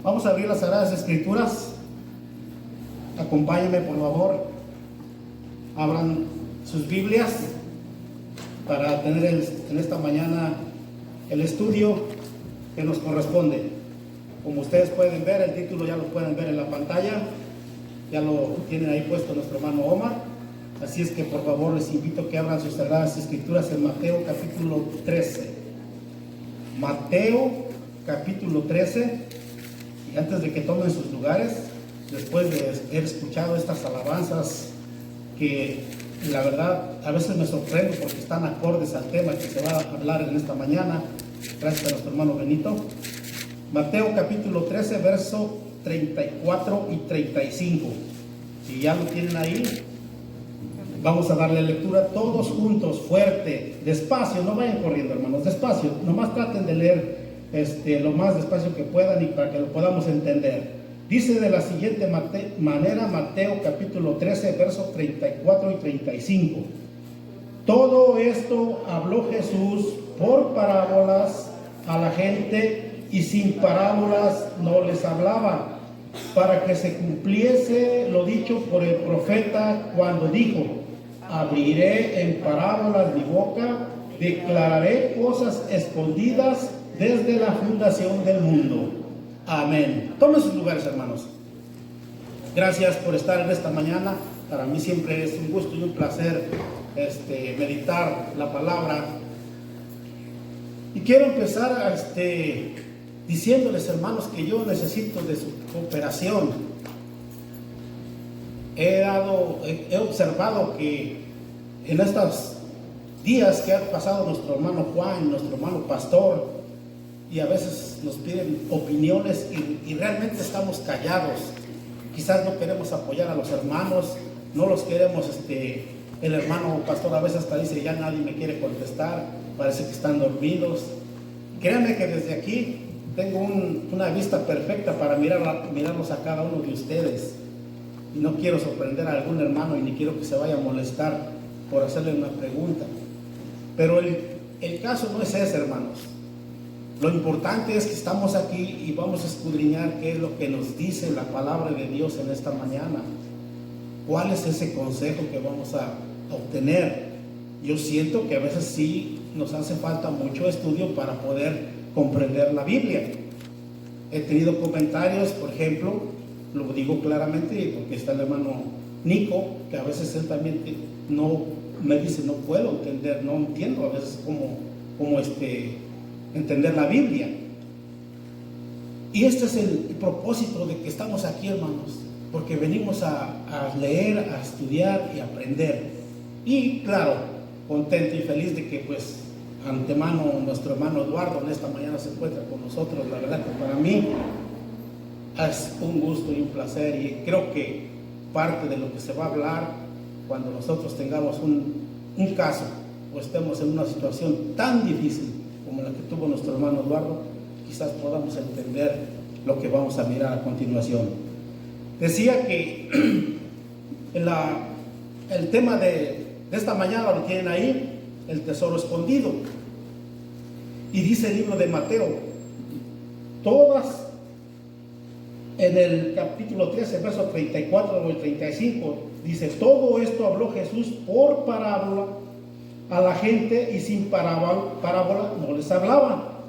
Vamos a abrir las Sagradas Escrituras. Acompáñenme, por favor. Abran sus Biblias para tener en esta mañana el estudio que nos corresponde. Como ustedes pueden ver, el título ya lo pueden ver en la pantalla. Ya lo tienen ahí puesto nuestro hermano Omar. Así es que por favor les invito a que abran sus Sagradas Escrituras en Mateo capítulo 13. Mateo capítulo 13. Y antes de que tomen sus lugares, después de haber escuchado estas alabanzas que la verdad a veces me sorprendo porque están acordes al tema que se va a hablar en esta mañana, gracias a nuestro hermano Benito. Mateo capítulo 13, verso 34 y 35. Si ya lo tienen ahí, vamos a darle lectura todos juntos, fuerte, despacio, no vayan corriendo, hermanos, despacio, nomás traten de leer lo más despacio que puedan y para que lo podamos entender. Dice de la siguiente manera Mateo capítulo 13, versos 34 y 35. Todo esto habló Jesús por parábolas a la gente, y sin parábolas no les hablaba, para que se cumpliese lo dicho por el profeta cuando dijo: abriré en parábolas mi boca, declararé cosas escondidas desde la fundación del mundo. Amén. Tomen sus lugares, hermanos. Gracias por estar en esta mañana. Para mí siempre es un gusto y un placer meditar la palabra. Y quiero empezar diciéndoles, hermanos, que yo necesito de su cooperación. He observado que en estos días que ha pasado nuestro hermano Juan, nuestro hermano pastor, y a veces nos piden opiniones y realmente estamos callados. Quizás no queremos apoyar a los hermanos, no los queremos, el hermano pastor a veces hasta dice: ya nadie me quiere contestar, parece que están dormidos. Créanme que desde aquí tengo una vista perfecta para mirarlos a cada uno de ustedes, y no quiero sorprender a algún hermano y ni quiero que se vaya a molestar por hacerle una pregunta. Pero el caso no es ese, hermanos. Lo importante es que estamos aquí y vamos a escudriñar qué es lo que nos dice la palabra de Dios en esta mañana. ¿Cuál es ese consejo que vamos a obtener? Yo siento que a veces sí nos hace falta mucho estudio para poder comprender la Biblia. He tenido comentarios, por ejemplo, lo digo claramente porque está el hermano Nico, que a veces él también no me dice: no puedo entender, no entiendo a veces cómo entender la Biblia. Y este es el propósito de que estamos aquí, hermanos, porque venimos a leer, a estudiar y a aprender. Y claro, contento y feliz de que pues antemano nuestro hermano Eduardo en esta mañana se encuentra con nosotros. La verdad que para mí es un gusto y un placer, y creo que parte de lo que se va a hablar cuando nosotros tengamos un caso o estemos en una situación tan difícil como la que tuvo nuestro hermano Eduardo, quizás podamos entender lo que vamos a mirar a continuación. Decía que el tema de esta mañana lo tienen ahí, el tesoro escondido. Y dice el libro de Mateo, todas, en el capítulo 13, verso 34 y 35, dice: todo esto habló Jesús por parábola a la gente, y sin parábola no les hablaba,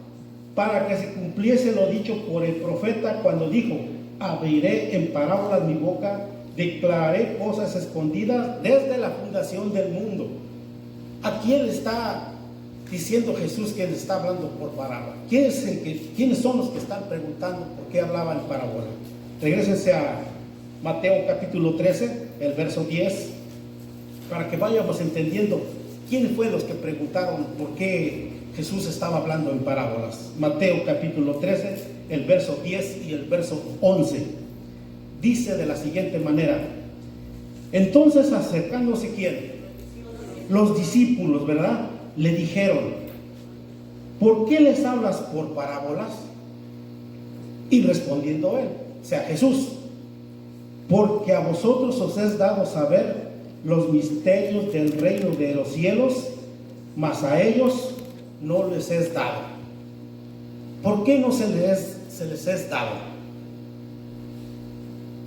para que se cumpliese lo dicho por el profeta cuando dijo: abriré en parábolas mi boca, declararé cosas escondidas desde la fundación del mundo. ¿A quién le está diciendo Jesús que le está hablando por parábola? ¿Quiénes son los que están preguntando por qué hablaba en parábola? Regrésense a Mateo capítulo 13, el verso 10, para que vayamos entendiendo quiénes fueron los que preguntaron por qué Jesús estaba hablando en parábolas. Mateo capítulo 13, el verso 10 y el verso 11. Dice de la siguiente manera: entonces, acercándose, ¿quién? Los discípulos, ¿verdad? Le dijeron: ¿por qué les hablas por parábolas? Y respondiendo él, o sea, Jesús: porque a vosotros os es dado saber los misterios del reino de los cielos, mas a ellos no les es dado. ¿Por qué no se les es dado?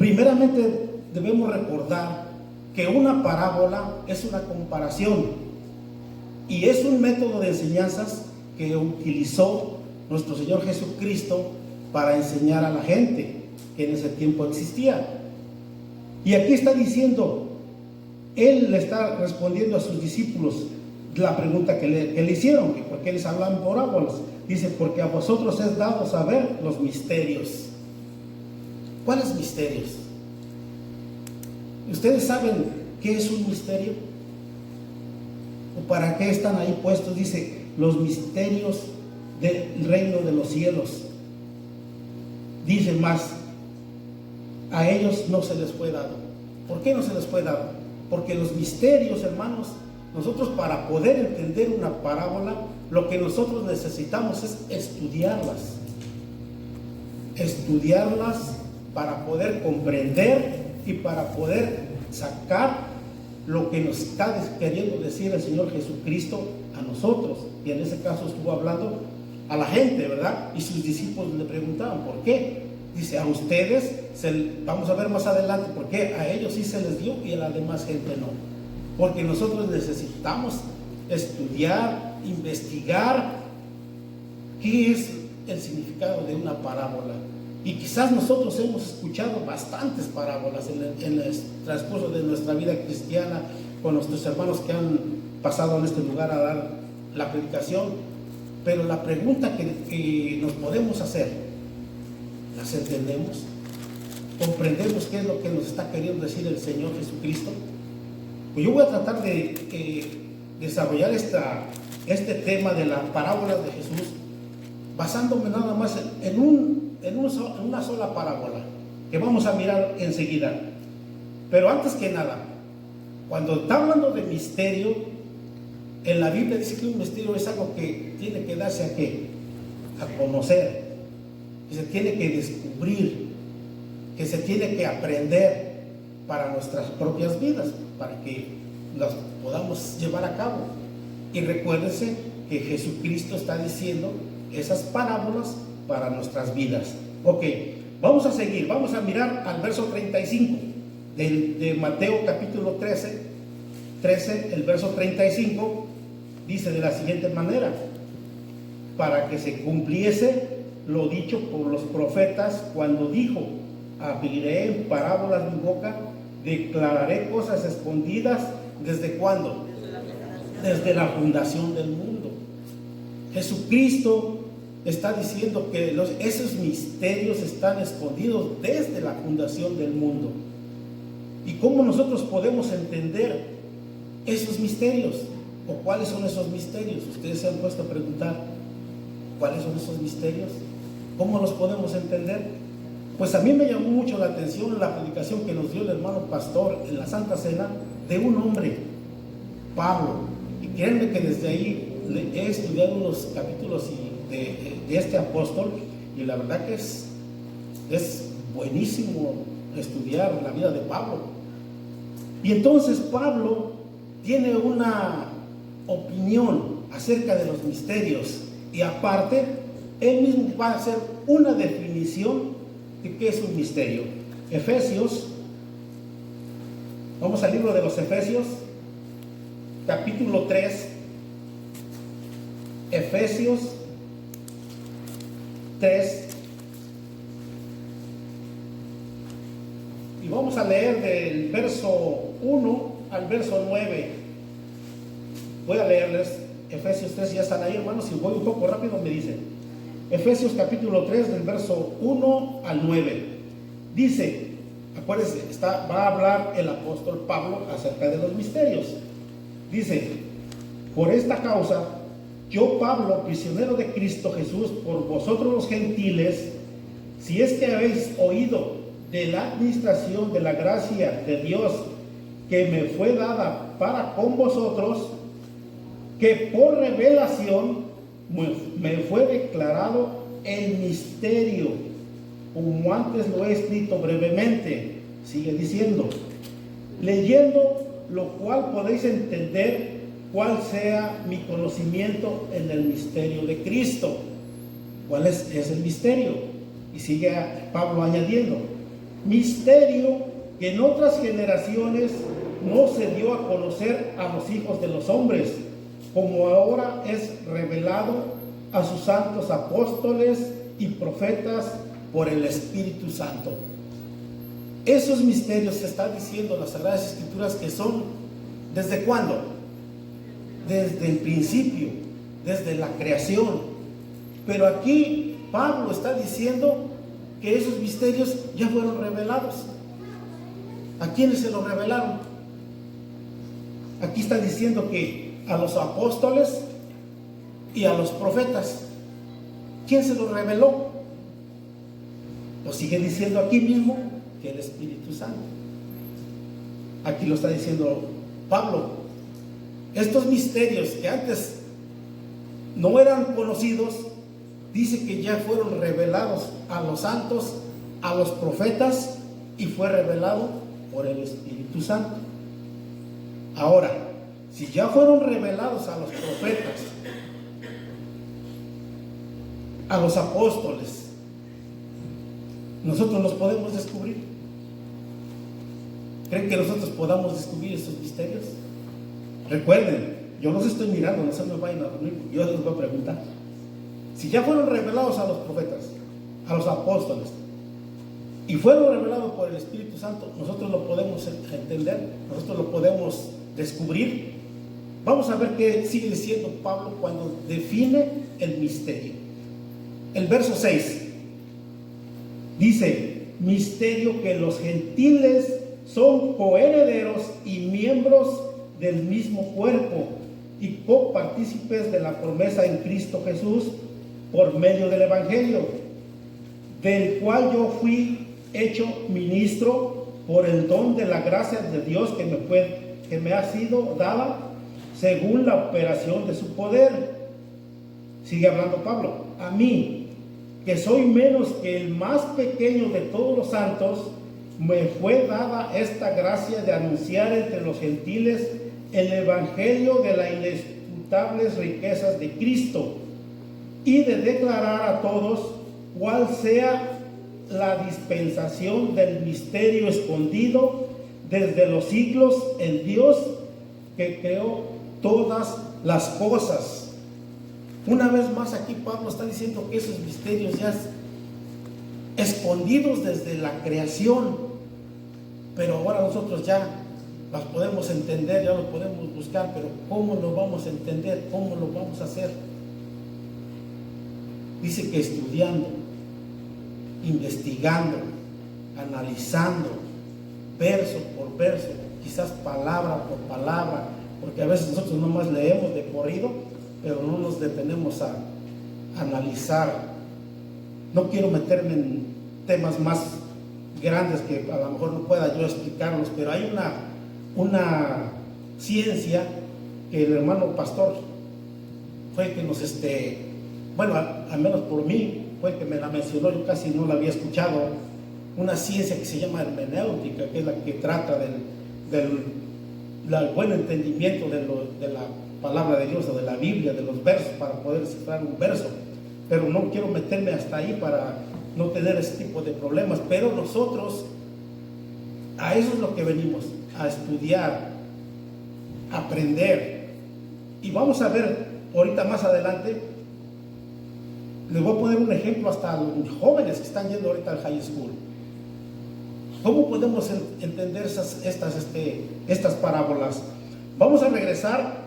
Primeramente debemos recordar que una parábola es una comparación y es un método de enseñanzas que utilizó nuestro Señor Jesucristo para enseñar a la gente que en ese tiempo existía. Y aquí está diciendo, Él le está respondiendo a sus discípulos la pregunta que le hicieron, que por qué les hablan parábolas. Dice, porque a vosotros es dado saber los misterios. ¿Cuáles misterios? ¿Ustedes saben qué es un misterio? ¿O para qué están ahí puestos? Dice, los misterios del reino de los cielos. Dice más, a ellos no se les fue dado. ¿Por qué no se les fue dado? Porque los misterios, hermanos, nosotros para poder entender una parábola, lo que nosotros necesitamos es estudiarlas. Estudiarlas para poder comprender y para poder sacar lo que nos está queriendo decir el Señor Jesucristo a nosotros. Y en ese caso estuvo hablando a la gente, ¿verdad? Y sus discípulos le preguntaban, ¿por qué? Dice, a ustedes, vamos a ver más adelante, por qué a ellos sí se les dio y a la demás gente no. Porque nosotros necesitamos estudiar, investigar qué es el significado de una parábola. Y quizás nosotros hemos escuchado bastantes parábolas en el transcurso de nuestra vida cristiana, con nuestros hermanos que han pasado en este lugar a dar la predicación. Pero la pregunta que nos podemos hacer, ¿las entendemos? ¿Comprendemos qué es lo que nos está queriendo decir el Señor Jesucristo? Pues yo voy a tratar de desarrollar este tema de las parábolas de Jesús, basándome nada más en una sola parábola, que vamos a mirar enseguida. Pero antes que nada, cuando está hablando de misterio, en la Biblia dice que un misterio es algo que tiene que darse ¿a qué? A conocer, que se tiene que descubrir, que se tiene que aprender para nuestras propias vidas, para que las podamos llevar a cabo. Y recuérdense que Jesucristo está diciendo esas parábolas para nuestras vidas. Ok, vamos a seguir, vamos a mirar al verso 35 de Mateo capítulo 13, el verso 35 dice de la siguiente manera: para que se cumpliese lo dicho por los profetas cuando dijo, abriré en parábolas mi boca, declararé cosas escondidas. ¿Desde cuándo? Desde la fundación del mundo. Jesucristo está diciendo que esos misterios están escondidos desde la fundación del mundo. ¿Y cómo nosotros podemos entender esos misterios? ¿O cuáles son esos misterios? Ustedes se han puesto a preguntar, ¿cuáles son esos misterios? ¿Cómo los podemos entender? Pues a mí me llamó mucho la atención la predicación que nos dio el hermano pastor en la Santa Cena de un hombre, Pablo. Y créanme que desde ahí he estudiado unos capítulos de este apóstol, y la verdad que es buenísimo estudiar la vida de Pablo. Y entonces Pablo tiene una opinión acerca de los misterios, y aparte él mismo va a hacer una definición de qué es un misterio. Efesios, vamos al libro de los Efesios, capítulo 3, Efesios 3, y vamos a leer del verso 1 al verso 9. Voy a leerles Efesios 3, ya están ahí, hermanos. Si voy un poco rápido me dicen. Efesios capítulo 3 del verso 1 al 9 dice, acuérdense, va a hablar el apóstol Pablo acerca de los misterios. Dice, por esta causa, yo Pablo, prisionero de Cristo Jesús, por vosotros los gentiles, si es que habéis oído de la administración de la gracia de Dios que me fue dada para con vosotros, que por revelación me fue declarado el misterio, como antes lo he escrito brevemente. Sigue diciendo, leyendo lo cual podéis entender cuál sea mi conocimiento en el misterio de Cristo. ¿Cuál es el misterio? Y sigue Pablo añadiendo, misterio que en otras generaciones no se dio a conocer a los hijos de los hombres, como ahora es revelado a sus santos apóstoles y profetas por el Espíritu Santo. Esos misterios se está diciendo en las Sagradas Escrituras que son, ¿desde cuándo? Desde el principio, desde la creación. Pero aquí Pablo está diciendo que esos misterios ya fueron revelados. ¿A quiénes se los revelaron? Aquí está diciendo que a los apóstoles y a los profetas. ¿Quién se los reveló? Lo sigue diciendo aquí mismo, que el Espíritu Santo. Aquí lo está diciendo Pablo. Estos misterios que antes no eran conocidos, dice que ya fueron revelados a los santos, a los profetas, y fue revelado por el Espíritu Santo. Ahora, si ya fueron revelados a los profetas, a los apóstoles, nosotros los podemos descubrir. ¿Creen que nosotros podamos descubrir esos misterios? Recuerden, yo los estoy mirando, no se me vayan a dormir, yo les voy a preguntar. Si ya fueron revelados a los profetas, a los apóstoles, y fueron revelados por el Espíritu Santo, nosotros lo podemos entender, nosotros lo podemos descubrir. Vamos a ver qué sigue diciendo Pablo cuando define el misterio. El verso 6 dice: misterio que los gentiles son coherederos y miembros del mismo cuerpo y copartícipes de la promesa en Cristo Jesús por medio del Evangelio, del cual yo fui hecho ministro por el don de la gracia de Dios que me ha sido dada según la operación de su poder. Sigue hablando Pablo. A mí, que soy menos que el más pequeño de todos los santos, me fue dada esta gracia de anunciar entre los gentiles el evangelio de las inescrutables riquezas de Cristo y de declarar a todos cuál sea la dispensación del misterio escondido desde los siglos en Dios que creó todas las cosas. Una vez más aquí Pablo está diciendo que esos misterios ya escondidos desde la creación, pero ahora nosotros ya los podemos entender, ya los podemos buscar, pero ¿cómo lo vamos a entender? ¿Cómo lo vamos a hacer? Dice que estudiando, investigando, analizando, verso por verso, quizás palabra por palabra, porque a veces nosotros nomás leemos de corrido, pero no nos detenemos a analizar. No quiero meterme en temas más grandes que a lo mejor no pueda yo explicarlos, pero hay una ciencia que el hermano pastor fue el que nos, bueno, al menos por mí, fue el que me la mencionó, yo casi no la había escuchado, una ciencia que se llama hermenéutica, que es la que trata del buen entendimiento de la palabra de Dios o de la Biblia, de los versos, para poder descifrar un verso. Pero no quiero meterme hasta ahí para no tener ese tipo de problemas. Pero nosotros, a eso es lo que venimos, a estudiar, a aprender. Y vamos a ver ahorita más adelante, les voy a poner un ejemplo hasta a los jóvenes que están yendo ahorita al high school. ¿Cómo podemos entender estas parábolas? Vamos a regresar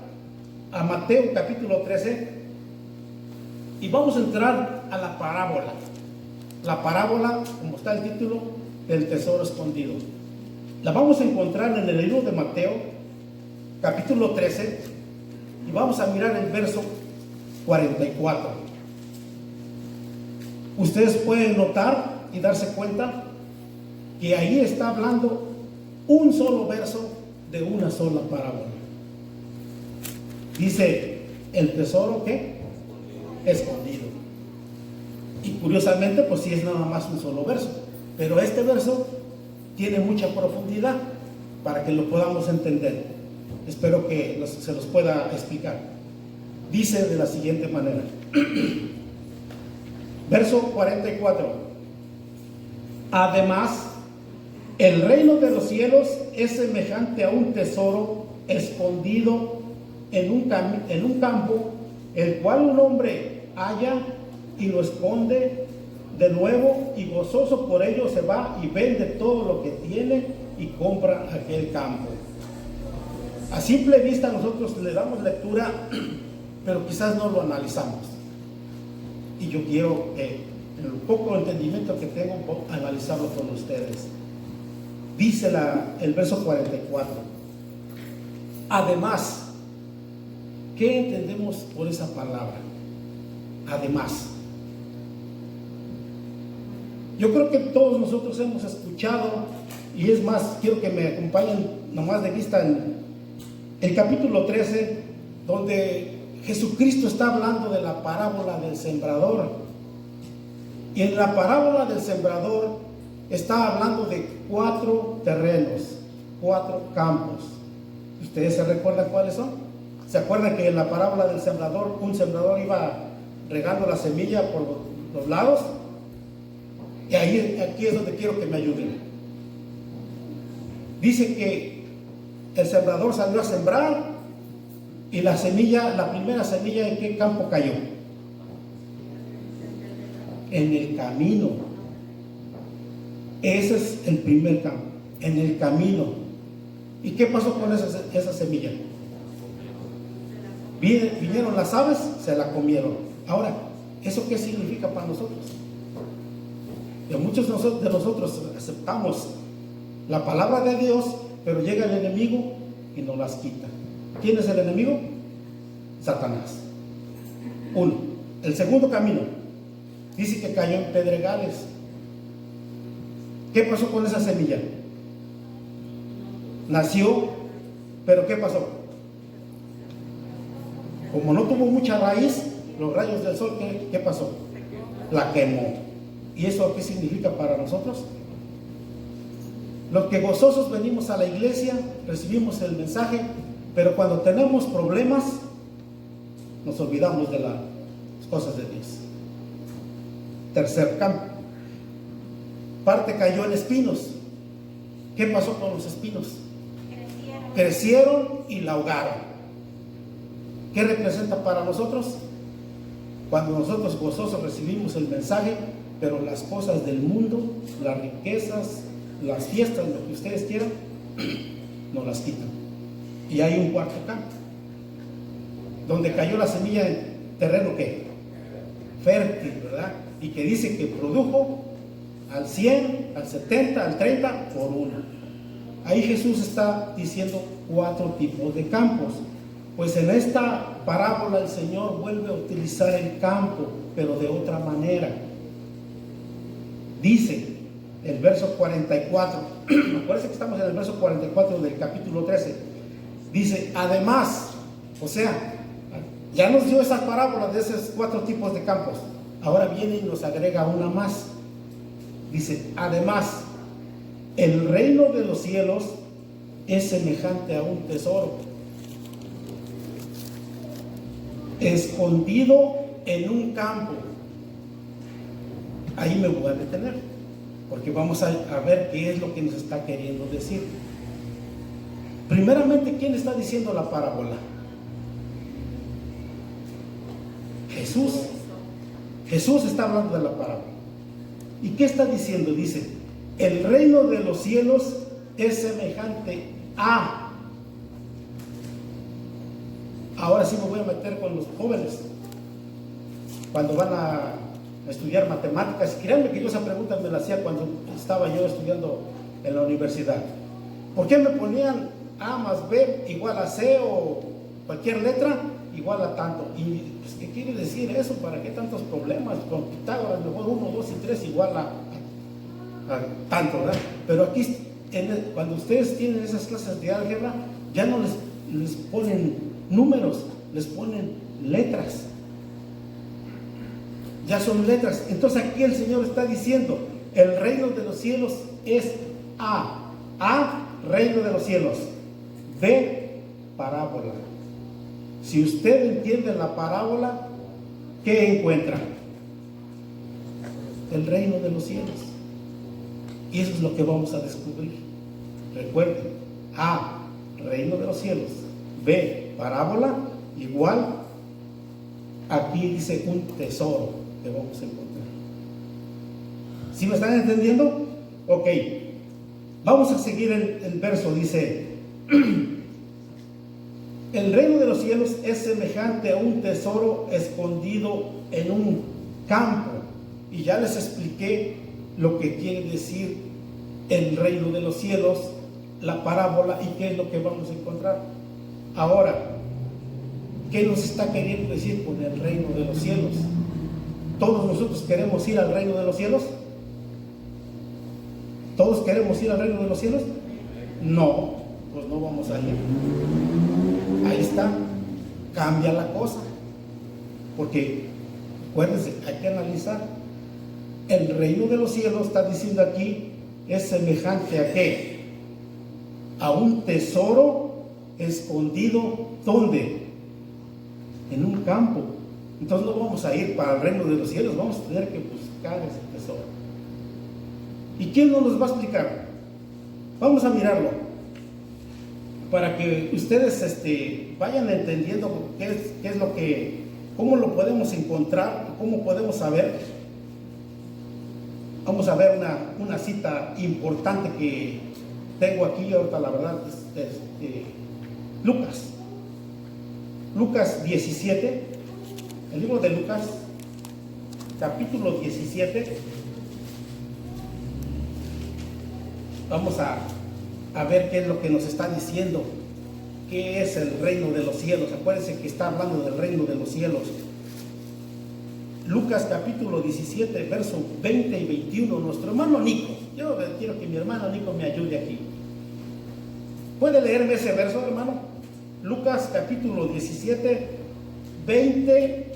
a Mateo capítulo 13 y vamos a entrar a la parábola. La parábola, como está el título, del tesoro escondido. La vamos a encontrar en el libro de Mateo capítulo 13 y vamos a mirar el verso 44. Ustedes pueden notar y darse cuenta que ahí está hablando un solo verso de una sola parábola. Dice, el tesoro, ¿qué? Escondido. Y curiosamente, pues sí es nada más un solo verso. Pero este verso tiene mucha profundidad para que lo podamos entender. Espero que se los pueda explicar. Dice de la siguiente manera. Verso 44. Además, El reino de los cielos es semejante a un tesoro escondido en un campo, el cual un hombre halla y lo esconde de nuevo, y gozoso por ello se va y vende todo lo que tiene y compra aquel campo. A simple vista nosotros le damos lectura, pero quizás no lo analizamos. Y yo quiero, en el poco entendimiento que tengo, analizarlo con ustedes. Dice el verso 44. Además, ¿qué entendemos por esa palabra? Además. Yo creo que todos nosotros hemos escuchado, y es más, quiero que me acompañen nomás de vista en el capítulo 13, donde Jesucristo está hablando de la parábola del sembrador. Y en la parábola del sembrador está hablando de 4 terrenos, 4 campos. ¿Ustedes se recuerdan cuáles son? ¿Se acuerdan que en la parábola del sembrador, un sembrador iba regando la semilla por los lados? Y aquí es donde quiero que me ayuden. Dice que el sembrador salió a sembrar, y la primera semilla, ¿en qué campo cayó? En el camino. Ese es el primer campo, en el camino. ¿Y qué pasó con esa semilla? Vinieron las aves, se la comieron. Ahora, ¿eso qué significa para nosotros? Que muchos de nosotros aceptamos la palabra de Dios, pero llega el enemigo y nos las quita. ¿Quién es el enemigo? Satanás. Uno. El segundo camino dice que cayó en pedregales. ¿Qué pasó con esa semilla? Nació, pero ¿qué pasó? Como no tuvo mucha raíz, los rayos del sol, ¿qué pasó? La quemó. ¿Y eso qué significa para nosotros? Los que gozosos venimos a la iglesia, recibimos el mensaje, pero cuando tenemos problemas, nos olvidamos de las cosas de Dios. Tercer campo. Parte cayó en espinos. ¿Qué pasó con los espinos? Crecieron y la ahogaron. ¿Qué representa para nosotros? Cuando nosotros gozosos recibimos el mensaje, pero las cosas del mundo, las riquezas, las fiestas, lo que ustedes quieran, nos las quitan. Y hay un cuarto campo, donde cayó la semilla en terreno ¿qué? Fértil, ¿verdad? Y que dice que produjo al 100, al 70, al 30 por uno. Ahí Jesús está diciendo 4 tipos de campos. Pues en esta parábola el Señor vuelve a utilizar el campo, pero de otra manera. Dice el verso 44, acuérdense que estamos en el verso 44 del capítulo 13. Dice, además, o sea, ya nos dio esa parábola de esos 4 tipos de campos. Ahora viene y nos agrega una más. Dice, además, el reino de los cielos es semejante a un tesoro escondido en un campo. Ahí me voy a detener, porque vamos a ver qué es lo que nos está queriendo decir. Primeramente, ¿quién está diciendo la parábola? Jesús. Jesús está hablando de la parábola. ¿Y qué está diciendo? Dice, el reino de los cielos es semejante a... Ahora sí me voy a meter con los jóvenes. Cuando van a estudiar matemáticas, créanme que yo esa pregunta me la hacía cuando estaba yo estudiando en la universidad. ¿Por qué me ponían A más B igual a C, o cualquier letra igual a tanto? Y pues, ¿qué quiere decir eso? ¿Para qué tantos problemas? Con Pitágoras, mejor 1, 2 y 3 igual a tanto, ¿verdad? Pero aquí, cuando ustedes tienen esas clases de álgebra, ya no les ponen números, les ponen letras. Ya son letras. Entonces aquí el Señor está diciendo, el reino de los cielos es A, reino de los cielos, B, parábola. Si usted entiende la parábola, ¿qué encuentra? El reino de los cielos. Y eso es lo que vamos a descubrir. Recuerden, A, reino de los cielos. B, parábola, igual. Aquí dice un tesoro que vamos a encontrar. ¿Sí me están entendiendo? Ok. Vamos a seguir el verso. Dice: el reino de los cielos es semejante a un tesoro escondido en un campo. Y ya les expliqué lo que quiere decir el reino de los cielos, la parábola, y qué es lo que vamos a encontrar. Ahora, ¿qué nos está queriendo decir con el reino de los cielos? ¿Todos nosotros queremos ir al reino de los cielos? ¿Todos queremos ir al reino de los cielos? No, pues no vamos a ir. Ahí está, cambia la cosa. Porque, acuérdense, hay que analizar. El reino de los cielos, está diciendo aquí, es semejante a ¿qué? A un tesoro escondido, ¿dónde? En un campo. Entonces no vamos a ir para el reino de los cielos, vamos a tener que buscar ese tesoro. ¿Y quién nos va a explicar? Vamos a mirarlo para que ustedes vayan entendiendo qué es lo que, cómo lo podemos encontrar, cómo podemos saber. Vamos a ver una cita importante que tengo aquí ahorita, la verdad, Lucas 17, el libro de Lucas, capítulo 17. Vamos a ver qué es lo que nos está diciendo, qué es el reino de los cielos. Acuérdense que está hablando del reino de los cielos. Lucas capítulo 17, versos 20 y 21. Nuestro hermano Nico, yo quiero que mi hermano Nico me ayude aquí. ¿Puede leerme ese verso, hermano? Lucas capítulo 17, 20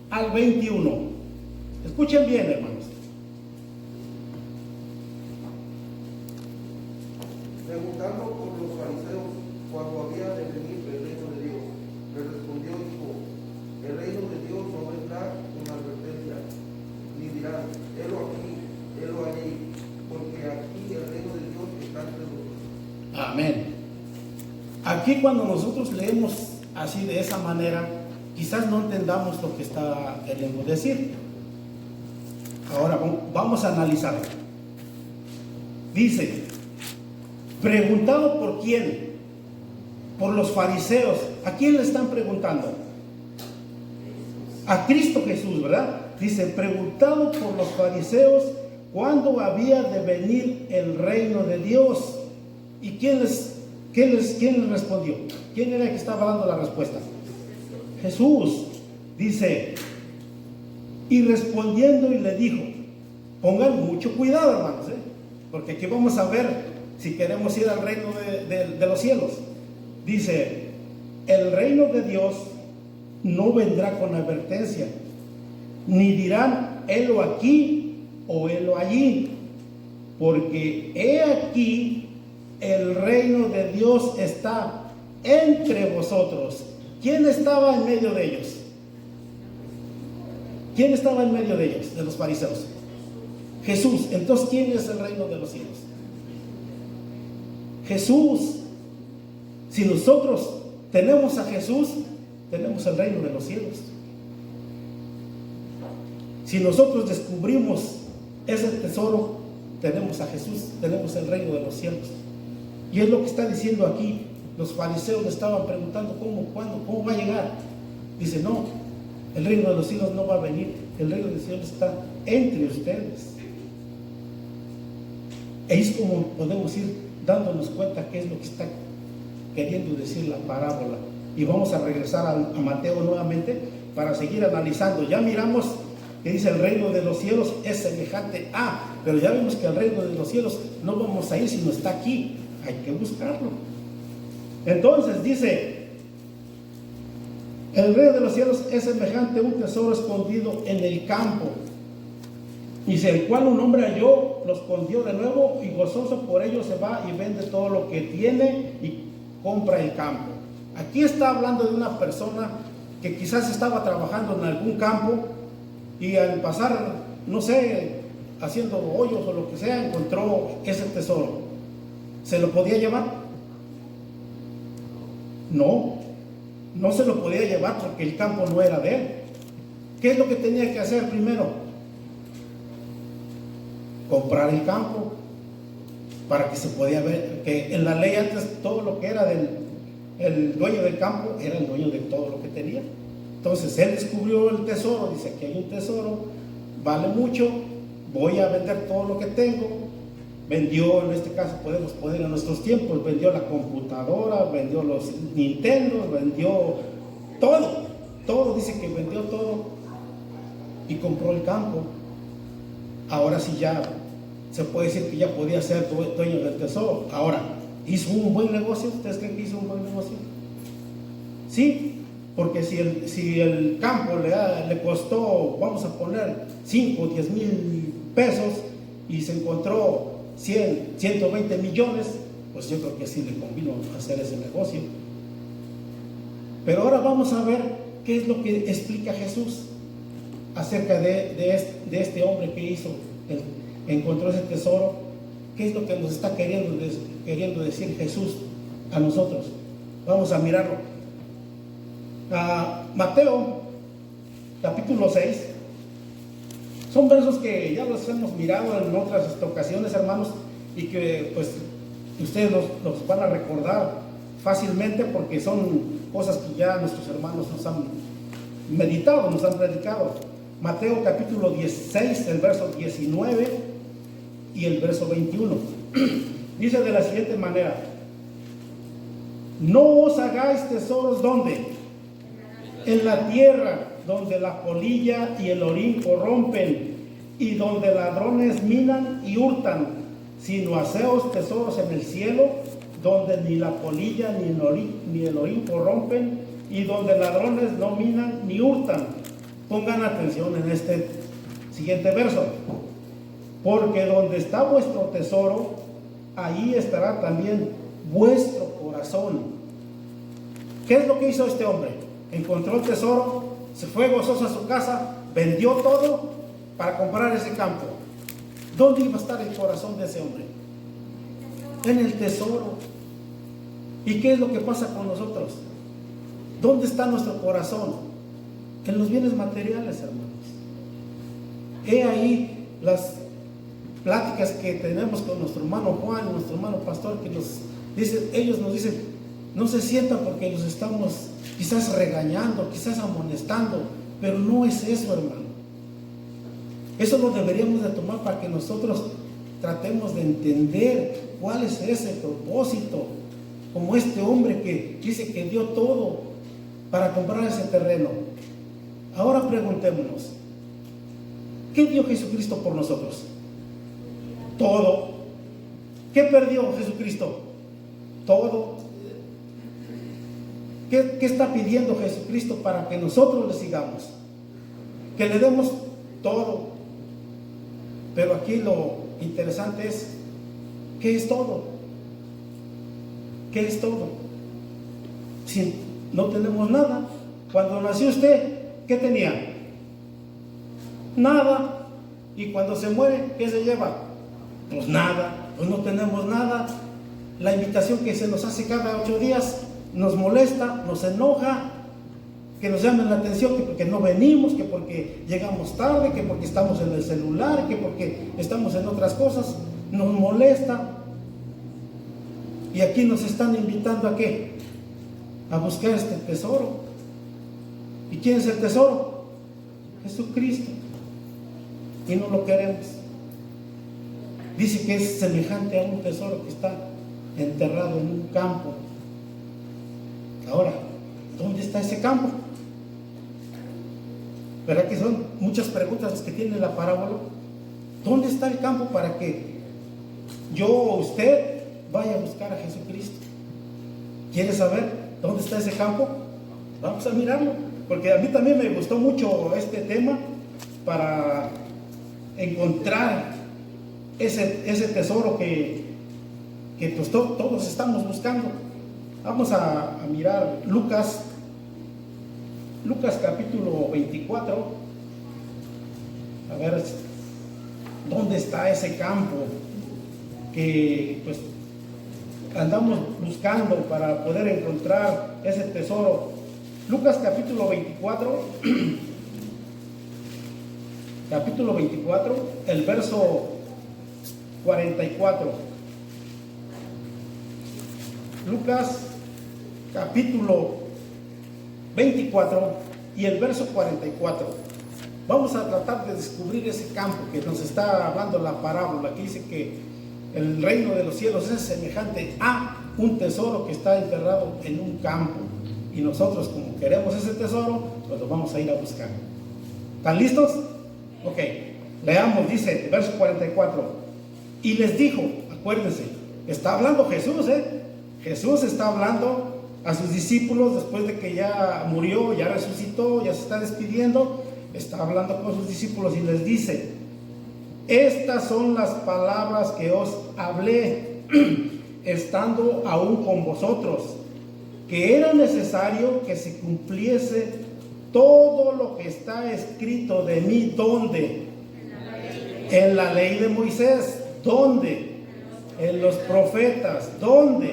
al 21. Escuchen bien, hermanos. Preguntando por los fariseos cuando había de venir el reino de Dios, le respondió y dijo: el reino de Dios no vendrá con advertencia, ni dirán, helo aquí, helo allí, porque aquí el reino de Dios está entre nosotros. Amén. Aquí cuando nosotros leemos así de esa manera, quizás no entendamos lo que está queriendo decir. Ahora vamos a analizarlo. Dice: preguntado por quién, por los fariseos. ¿A quién le están preguntando? A Cristo Jesús, ¿verdad? Dice: preguntado por los fariseos cuándo había de venir el reino de Dios. ¿Y quién les respondió? ¿Quién era el que estaba dando la respuesta? Jesús. Dice: y respondiendo y le dijo, pongan mucho cuidado, hermanos, porque aquí vamos a ver si queremos ir al reino de los cielos. Dice: el reino de Dios no vendrá con advertencia, ni dirán, helo aquí o helo allí, porque he aquí el reino de Dios está entre vosotros. ¿Quién estaba en medio de ellos? ¿Quién estaba en medio de ellos, de los fariseos? Jesús. Entonces, ¿quién es el reino de los cielos? Jesús. Si nosotros tenemos a Jesús, tenemos el reino de los cielos. Si nosotros descubrimos ese tesoro, tenemos a Jesús, tenemos el reino de los cielos. Y es lo que está diciendo aquí. Los fariseos le estaban preguntando cómo, cuándo, cómo va a llegar. Dice: no, el reino de los cielos no va a venir, el reino de los cielos está entre ustedes. Es como podemos ir dándonos cuenta qué es lo que está queriendo decir la parábola. Y vamos a regresar a Mateo nuevamente para seguir analizando. Ya miramos que dice: el reino de los cielos es semejante a, pero ya vimos que el reino de los cielos no vamos a ir si no está aquí, hay que buscarlo. Entonces dice: el reino de los cielos es semejante a un tesoro escondido en el campo. Dice: el cual un hombre halló, lo escondió de nuevo, y gozoso por ello se va y vende todo lo que tiene y compra el campo. Aquí está hablando de una persona que quizás estaba trabajando en algún campo y al pasar, no sé, haciendo hoyos o lo que sea, encontró ese tesoro. ¿Se lo podía llevar? No, no se lo podía llevar porque el campo no era de él. ¿Qué es lo que tenía que hacer primero? Comprar el campo, para que se podía ver que en la ley antes todo lo que era el dueño del campo era el dueño de todo lo que tenía. Entonces él descubrió el tesoro, dice: aquí hay un tesoro, vale mucho, voy a vender todo lo que tengo. Vendió, en este caso podemos poner en nuestros tiempos, vendió la computadora, vendió los Nintendo, vendió todo, dice que vendió todo y compró el campo. Ahora sí ya se puede decir que ya podía ser dueño del tesoro. Ahora, ¿hizo un buen negocio? ¿Ustedes creen que hizo un buen negocio? Sí, porque si el campo le costó, vamos a poner 5 o 10 mil pesos y se encontró 100, 120 millones, pues yo creo que sí le convino hacer ese negocio. Pero ahora vamos a ver qué es lo que explica Jesús acerca de este hombre que encontró ese tesoro. ¿Qué es lo que nos está queriendo decir Jesús a nosotros? Vamos a mirarlo. Mateo capítulo 6. Son versos que ya los hemos mirado en otras ocasiones, hermanos, y que pues ustedes los van a recordar fácilmente porque son cosas que ya nuestros hermanos nos han meditado, nos han predicado. Mateo capítulo 16, el verso 19 y el verso 21. Dice de la siguiente manera: no os hagáis tesoros, ¿dónde? En la tierra, donde la polilla y el orín corrompen, y donde ladrones minan y hurtan, sino haceos tesoros en el cielo, donde ni la polilla ni el orín corrompen, y donde ladrones no minan ni hurtan. Pongan atención en este siguiente verso: porque donde está vuestro tesoro, ahí estará también vuestro corazón. ¿Qué es lo que hizo este hombre? Encontró el tesoro, se fue gozoso a su casa, vendió todo para comprar ese campo. ¿Dónde iba a estar el corazón de ese hombre? En el tesoro. ¿Y qué es lo que pasa con nosotros? ¿Dónde está nuestro corazón? En los bienes materiales, hermanos. He ahí las pláticas que tenemos con nuestro hermano Juan, nuestro hermano pastor, que ellos nos dicen: no se sientan porque los estamos quizás regañando, quizás amonestando, pero no es eso, hermano. Eso lo deberíamos de tomar para que nosotros tratemos de entender cuál es ese propósito, como este hombre que dice que dio todo para comprar ese terreno. Ahora preguntémonos: ¿qué dio Jesucristo por nosotros? Todo. ¿Qué perdió Jesucristo? Todo. ¿Qué está pidiendo Jesucristo para que nosotros le sigamos? Que le demos todo. Pero aquí lo interesante es: ¿qué es todo? ¿Qué es todo? Si no tenemos nada. Cuando nació usted, ¿qué tenía? Nada. Y cuando se muere, ¿qué se lleva? Pues nada. Pues no tenemos nada. La invitación que se nos hace cada 8 días nos molesta, nos enoja, que nos llamen la atención, que porque no venimos, que porque llegamos tarde, que porque estamos en el celular, que porque estamos en otras cosas, nos molesta. Y aquí nos están invitando ¿a qué? A buscar este tesoro. ¿Y quién es el tesoro? Jesucristo. Y no lo queremos. Dice que es semejante a un tesoro que está enterrado en un campo. Ahora, ¿dónde está ese campo? ¿Verdad que son muchas preguntas las que tiene la parábola? ¿Dónde está el campo para que yo o usted vaya a buscar a Jesucristo? ¿Quiere saber dónde está ese campo? Vamos a mirarlo, porque a mí también me gustó mucho este tema para encontrar ese tesoro que pues todos estamos buscando. Vamos a mirar Lucas capítulo 24. A ver, ¿Dónde está ese campo que pues andamos buscando para poder encontrar ese tesoro? Lucas capítulo 24, capítulo 24, el verso 44. Lucas capítulo 24 y el verso 44. Vamos a tratar de descubrir ese campo que nos está hablando la parábola, que dice que el reino de los cielos es semejante a un tesoro que está enterrado en un campo. Y nosotros, como queremos ese tesoro, pues lo vamos a ir a buscar. ¿Están listos? Ok, leamos, dice el verso 44. Y les dijo, acuérdense, está hablando Jesús, Jesús está hablando a sus discípulos después de que ya murió, ya resucitó, ya se está despidiendo. Está hablando con sus discípulos y les dice: estas son las palabras que os hablé estando aún con vosotros, que era necesario que se cumpliese todo lo que está escrito de mí. ¿Dónde? En la ley de Moisés. ¿Dónde? En los profetas. ¿Dónde?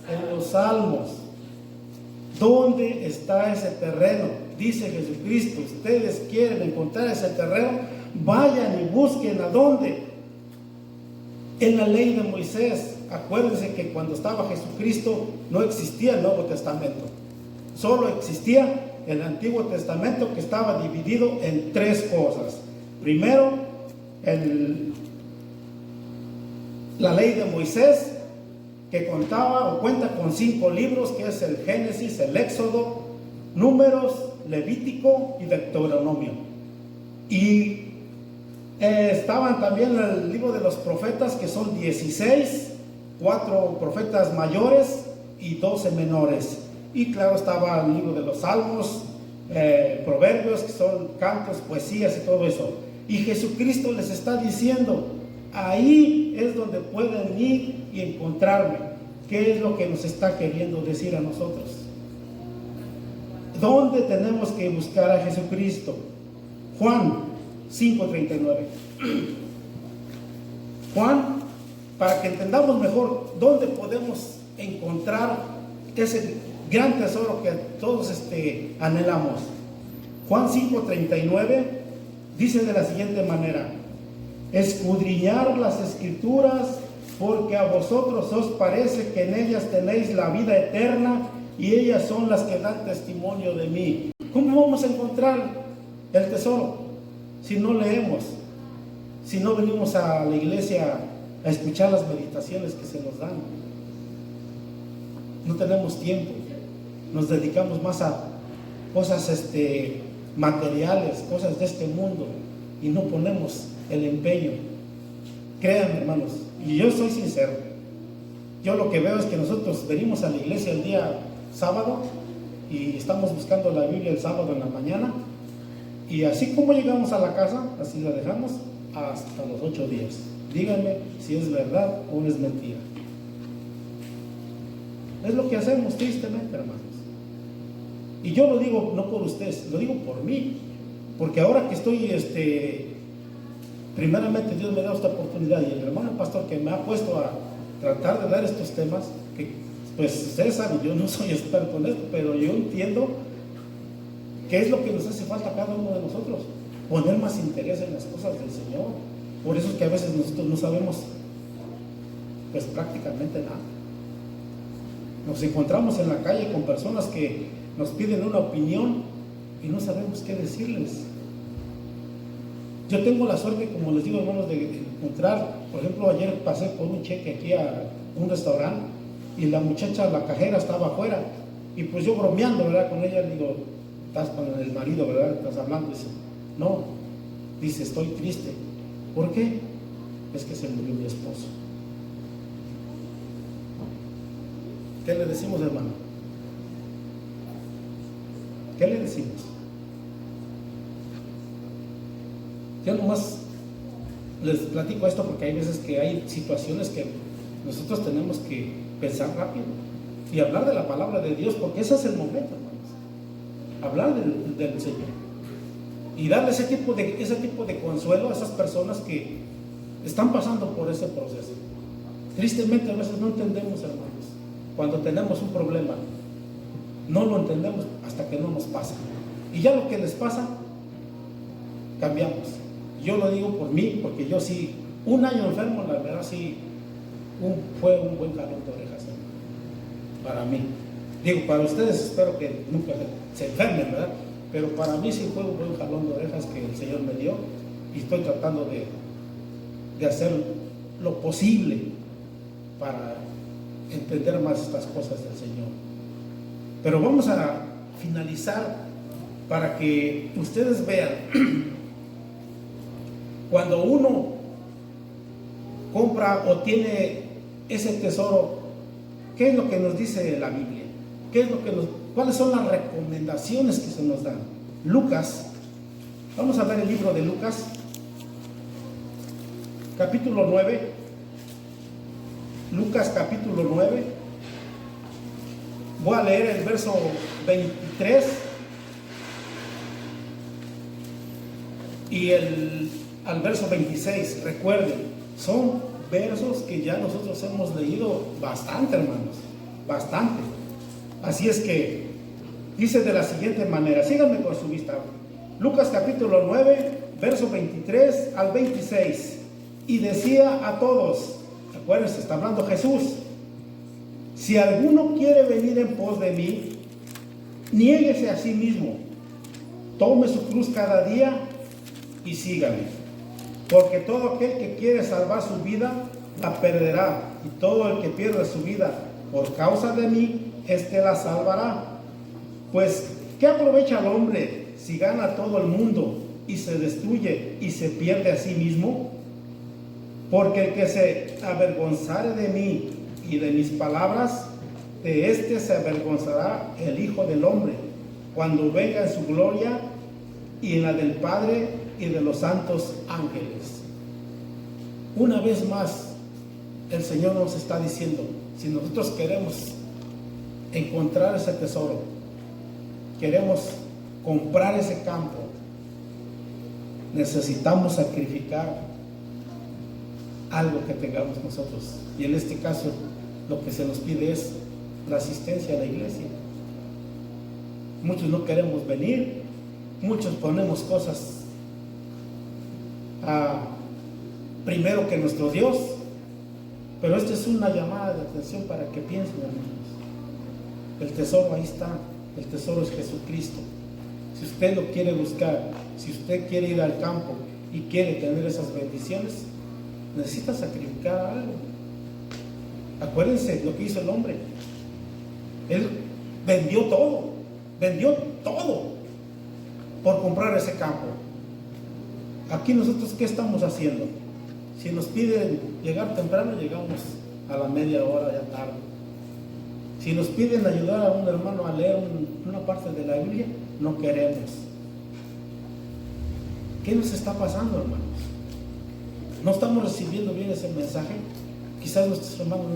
En los salmos. ¿Dónde está ese terreno? Dice Jesucristo, ustedes quieren encontrar ese terreno, vayan y busquen. ¿A dónde? En la ley de Moisés. Acuérdense que cuando estaba Jesucristo no existía el Nuevo Testamento, solo existía el Antiguo Testamento, que estaba dividido en tres cosas. Primero, la ley de Moisés, que contaba o cuenta con 5 libros, que es el Génesis, el Éxodo, Números, Levítico y Deuteronomio. Y estaban también el libro de los profetas, que son 16, 4 profetas mayores y 12 menores. Y claro, estaba el libro de los Salmos, Proverbios, que son cantos, poesías y todo eso. Y Jesucristo les está diciendo: ahí es donde pueden ir y encontrarme. ¿Qué es lo que nos está queriendo decir a nosotros? ¿Dónde tenemos que buscar a Jesucristo? Juan 5:39. Juan, para que entendamos mejor dónde podemos encontrar ese gran tesoro que todos anhelamos. Juan 5:39 dice de la siguiente manera: escudriñar las escrituras, porque a vosotros os parece que en ellas tenéis la vida eterna, y ellas son las que dan testimonio de mí. ¿Cómo vamos a encontrar el tesoro si no leemos? Si no venimos a la iglesia a escuchar las meditaciones que se nos dan. No tenemos tiempo, nos dedicamos más a cosas materiales, cosas de este mundo, y no ponemos el empeño. Créanme, hermanos, y yo soy sincero, yo lo que veo es que nosotros venimos a la iglesia el día sábado y estamos buscando la Biblia el sábado en la mañana, y así como llegamos a la casa, así la dejamos hasta los 8 días. Díganme si es verdad o es mentira. Es lo que hacemos tristemente, hermanos. Y yo lo digo no por ustedes, lo digo por mí, porque ahora que estoy primeramente Dios me da esta oportunidad, y el hermano pastor que me ha puesto a tratar de dar estos temas, que pues ustedes saben, yo no soy experto en esto, pero yo entiendo qué es lo que nos hace falta a cada uno de nosotros: poner más interés en las cosas del Señor. Por eso es que a veces nosotros no sabemos pues prácticamente nada. Nos encontramos en la calle con personas que nos piden una opinión y no sabemos qué decirles. Yo tengo la suerte, como les digo, hermanos, de encontrar, por ejemplo, ayer pasé por un cheque aquí a un restaurante y la muchacha, la cajera, estaba afuera, y pues yo bromeando, ¿verdad?, con ella, le digo: estás con el marido, ¿verdad?, estás hablando. Dice: no, dice, estoy triste. ¿Por qué? Es que se murió mi esposo. ¿Qué le decimos, hermano? ¿Qué le decimos? Yo nomás les platico esto porque hay veces que hay situaciones que nosotros tenemos que pensar rápido y hablar de la palabra de Dios, porque ese es el momento, hermanos. Hablar del Señor y darle ese tipo de consuelo a esas personas que están pasando por ese proceso. Tristemente a veces no entendemos, hermanos, cuando tenemos un problema, no lo entendemos hasta que no nos pasa. Y ya lo que les pasa, cambiamos. Yo lo digo por mí, porque yo sí, un año enfermo, la verdad sí, fue un buen jalón de orejas, hermano, para mí. Digo, para ustedes espero que nunca se enfermen, ¿verdad? Pero para mí sí fue un buen jalón de orejas que el Señor me dio, y estoy tratando de hacer lo posible para entender más estas cosas del Señor. Pero vamos a finalizar para que ustedes vean, cuando uno compra o tiene ese tesoro, ¿qué es lo que nos dice la Biblia? ¿Cuáles son las recomendaciones que se nos dan? Lucas, vamos a ver el libro de Lucas, capítulo 9. Lucas capítulo 9. Voy a leer el verso 23 y al verso 26. Recuerden, son versos que ya nosotros hemos leído bastante, hermanos, bastante. Así es que dice de la siguiente manera, síganme con su vista. Lucas capítulo 9, verso 23 al 26. Y decía a todos, acuérdense, está hablando Jesús: si alguno quiere venir en pos de mí, niéguese a sí mismo, tome su cruz cada día y sígame. Porque todo aquel que quiere salvar su vida, la perderá. Y todo el que pierde su vida por causa de mí, éste la salvará. Pues, ¿qué aprovecha el hombre si gana todo el mundo y se destruye y se pierde a sí mismo? Porque el que se avergonzare de mí y de mis palabras, de éste se avergonzará el Hijo del Hombre, cuando venga en su gloria y en la del Padre y de los santos ángeles. Una vez más, el Señor nos está diciendo, si nosotros queremos encontrar ese tesoro, queremos comprar ese campo, necesitamos sacrificar algo que tengamos nosotros. Y en este caso, lo que se nos pide es la asistencia a la iglesia. Muchos no queremos venir, muchos ponemos cosas primero que nuestro Dios, pero esta es una llamada de atención para que piensen, hermanos. El tesoro ahí está, el tesoro es Jesucristo. Si usted lo quiere buscar, si usted quiere ir al campo y quiere tener esas bendiciones, necesita sacrificar algo. Acuérdense lo que hizo el hombre. Él vendió todo por comprar ese campo. Aquí nosotros, ¿qué estamos haciendo? Si nos piden llegar temprano, llegamos a la media hora, ya tarde. Si nos piden ayudar a un hermano a leer una parte de la Biblia, no queremos. ¿Qué nos está pasando, hermanos? ¿No estamos recibiendo bien ese mensaje? Quizás nuestros hermanos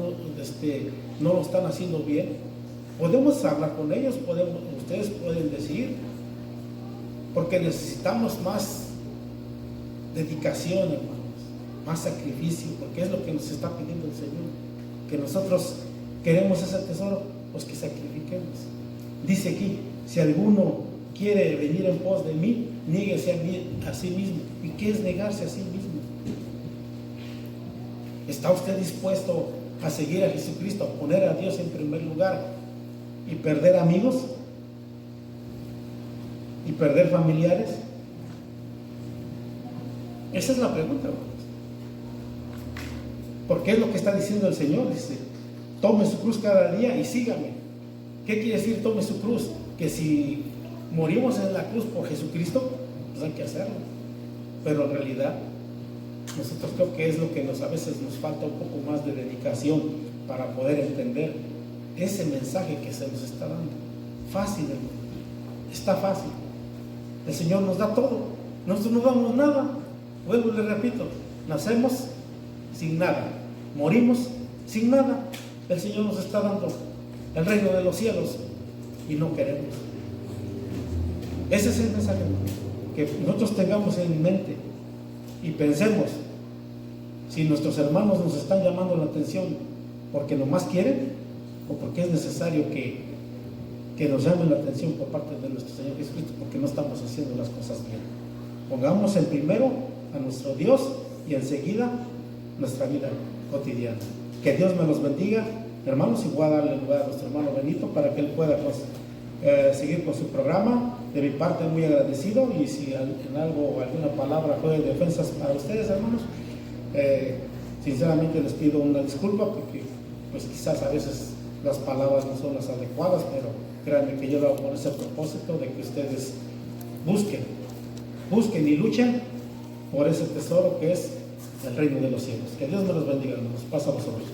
no lo están haciendo bien. Podemos hablar con ellos, ustedes pueden decir, porque necesitamos más dedicación, hermanos, más sacrificio, porque es lo que nos está pidiendo el Señor, que nosotros queremos ese tesoro, pues que sacrifiquemos. Dice aquí, si alguno quiere venir en pos de mí, niéguese a sí mismo. ¿Y qué es negarse a sí mismo? ¿Está usted dispuesto a seguir a Jesucristo, a poner a Dios en primer lugar y perder amigos? ¿Y perder familiares? Esa es la pregunta, hermanos. Porque es lo que está diciendo el Señor. Dice, tome su cruz cada día y sígame. ¿Qué quiere decir tome su cruz? Que si morimos en la cruz por Jesucristo, pues hay que hacerlo. Pero en realidad, nosotros creo que es lo que a veces nos falta un poco más de dedicación para poder entender ese mensaje que se nos está dando. Fácil, hermano. Está fácil. El Señor nos da todo. Nosotros no damos nada. Vuelvo y le repito, nacemos sin nada, morimos sin nada. El Señor nos está dando el reino de los cielos y no queremos. Ese es el mensaje, que nosotros tengamos en mente y pensemos si nuestros hermanos nos están llamando la atención porque nomás quieren o porque es necesario que nos llamen la atención por parte de nuestro Señor Jesucristo, porque no estamos haciendo las cosas bien. Pongamos en primero a nuestro Dios y enseguida nuestra vida cotidiana. Que Dios me los bendiga, hermanos, y voy a darle lugar a nuestro hermano Benito para que él pueda seguir con su programa. De mi parte, muy agradecido, y si en algo, alguna palabra fue de defensas para ustedes, hermanos, sinceramente les pido una disculpa, porque pues quizás a veces las palabras no son las adecuadas, pero créanme que yo lo hago con ese propósito de que ustedes busquen y luchen por ese tesoro que es el reino de los cielos. Que Dios me los bendiga, hermanos. Pasa a vosotros.